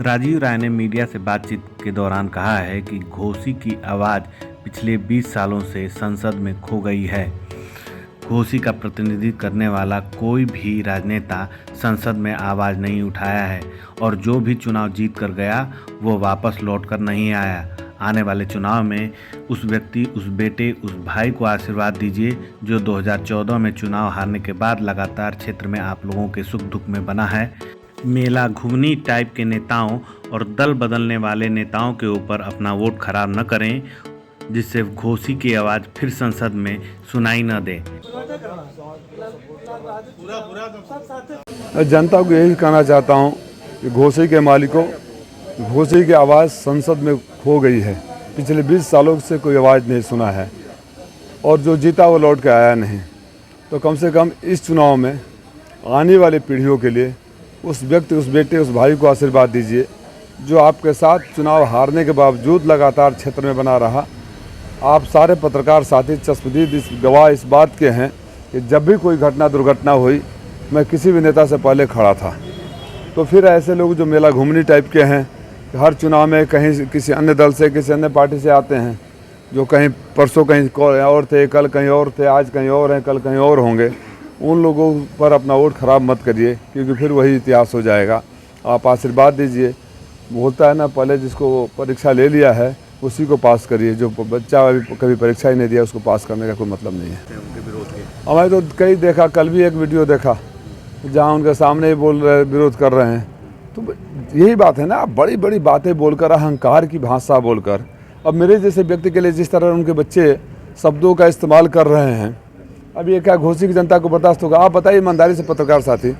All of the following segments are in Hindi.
राजीव राय ने मीडिया से बातचीत के दौरान कहा है कि घोसी की आवाज़ पिछले 20 सालों से संसद में खो गई है। घोसी का प्रतिनिधित्व करने वाला कोई भी राजनेता संसद में आवाज़ नहीं उठाया है और जो भी चुनाव जीत कर गया वो वापस लौट कर नहीं आया। आने वाले चुनाव में उस व्यक्ति, उस बेटे, उस भाई को आशीर्वाद दीजिए जो 2014 में चुनाव हारने के बाद लगातार क्षेत्र में आप लोगों के सुख दुख में बना है। मेला घुगनी टाइप के नेताओं और दल बदलने वाले नेताओं के ऊपर अपना वोट खराब न करें, जिससे घोसी की आवाज़ फिर संसद में सुनाई न दे। जनता को यही कहना चाहता हूं कि घोसी के मालिकों, घोसी की आवाज़ संसद में खो गई है। पिछले 20 सालों से कोई आवाज़ नहीं सुना है और जो जीता वो लौट के आया नहीं। तो कम से कम इस चुनाव में आने वाली पीढ़ियों के लिए उस व्यक्ति, उस बेटे, उस भाई को आशीर्वाद दीजिए जो आपके साथ चुनाव हारने के बावजूद लगातार क्षेत्र में बना रहा। आप सारे पत्रकार साथी चश्मदीद गवाह इस बात के हैं कि जब भी कोई घटना दुर्घटना हुई मैं किसी भी नेता से पहले खड़ा था। तो फिर ऐसे लोग जो मेला घूमनी टाइप के हैं, हर चुनाव में कहीं किसी अन्य दल से, किसी अन्य पार्टी से आते हैं, जो कहीं परसों कहीं और थे, कल कहीं और थे, आज कहीं और हैं, कल कहीं और होंगे, उन लोगों पर अपना वोट खराब मत करिए क्योंकि फिर वही इतिहास हो जाएगा। आप आशीर्वाद दीजिए। बोलता है ना, पहले जिसको परीक्षा ले लिया है उसी को पास करिए। जो बच्चा अभी कभी परीक्षा ही नहीं दिया उसको पास करने का कोई मतलब नहीं है। हमारे तो कई देखा, कल भी एक वीडियो देखा जहाँ उनके सामने ही बोल रहे, विरोध कर रहे हैं। तो यही बात है ना, बड़ी बड़ी बातें बोलकर, अहंकार की भाषा बोलकर, अब मेरे जैसे व्यक्ति के लिए जिस तरह उनके बच्चे शब्दों का इस्तेमाल कर रहे हैं, अब ये क्या घोसी की जनता को बर्दाश्त होगा? आप बताइए ईमानदारी से पत्रकार साथी,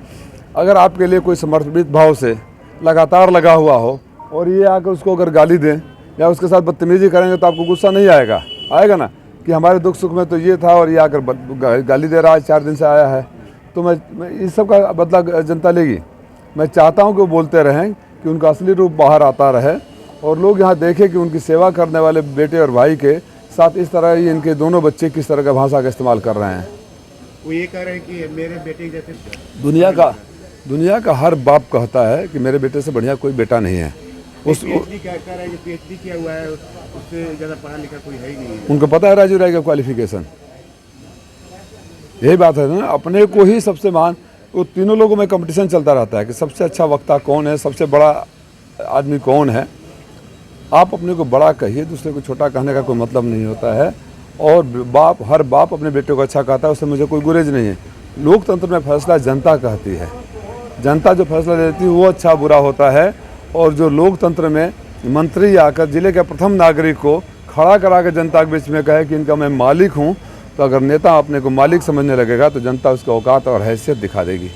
अगर आपके लिए कोई समर्पित भाव से लगातार लगा हुआ हो और ये आकर उसको अगर गाली दें या उसके साथ बदतमीजी करेंगे तो आपको गुस्सा नहीं आएगा? आएगा ना कि हमारे दुख सुख में तो ये था और ये आकर गाली दे रहा है, 4 दिन से आया है। तो मैं इस सब का बदला जनता लेगी। मैं चाहता हूँ कि वो बोलते रहें कि उनका असली रूप बाहर आता रहे और लोग यहाँ देखें कि उनकी सेवा करने वाले बेटे और भाई के साथ इस तरह ही इनके दोनों बच्चे किस तरह का भाषा का इस्तेमाल कर रहे हैं। वो ये कह रहे हैं कि मेरे बेटे जैसे दुनिया का हर बाप कहता है कि मेरे बेटे से बढ़िया कोई बेटा नहीं है। उस पीएचडी क्या कह रहा है, पीएचडी किया हुआ है, उससे ज़्यादा पढ़ा लिखा कोई है ही नहीं है। उनको पता है राजीव राय का क्वालिफिकेशन। यही बात है ना, अपने को ही सबसे महान, वो तीनों लोगों में कंपटीशन चलता रहता है कि सबसे अच्छा वक्ता कौन है, सबसे बड़ा आदमी कौन है। आप अपने को बड़ा कहिए, दूसरे को छोटा कहने का कोई मतलब नहीं होता है। और हर बाप अपने बेटे को अच्छा कहता है, उससे मुझे कोई गुरेज नहीं है। लोकतंत्र में फैसला जनता कहती है, जनता जो फैसला लेती है वो अच्छा बुरा होता है। और जो लोकतंत्र में मंत्री आकर जिले के प्रथम नागरिक को खड़ा करा कर जनता के बीच में कहे कि इनका मैं मालिक हूँ, तो अगर नेता अपने को मालिक समझने लगेगा तो जनता उसका औकात और हैसियत दिखा देगी।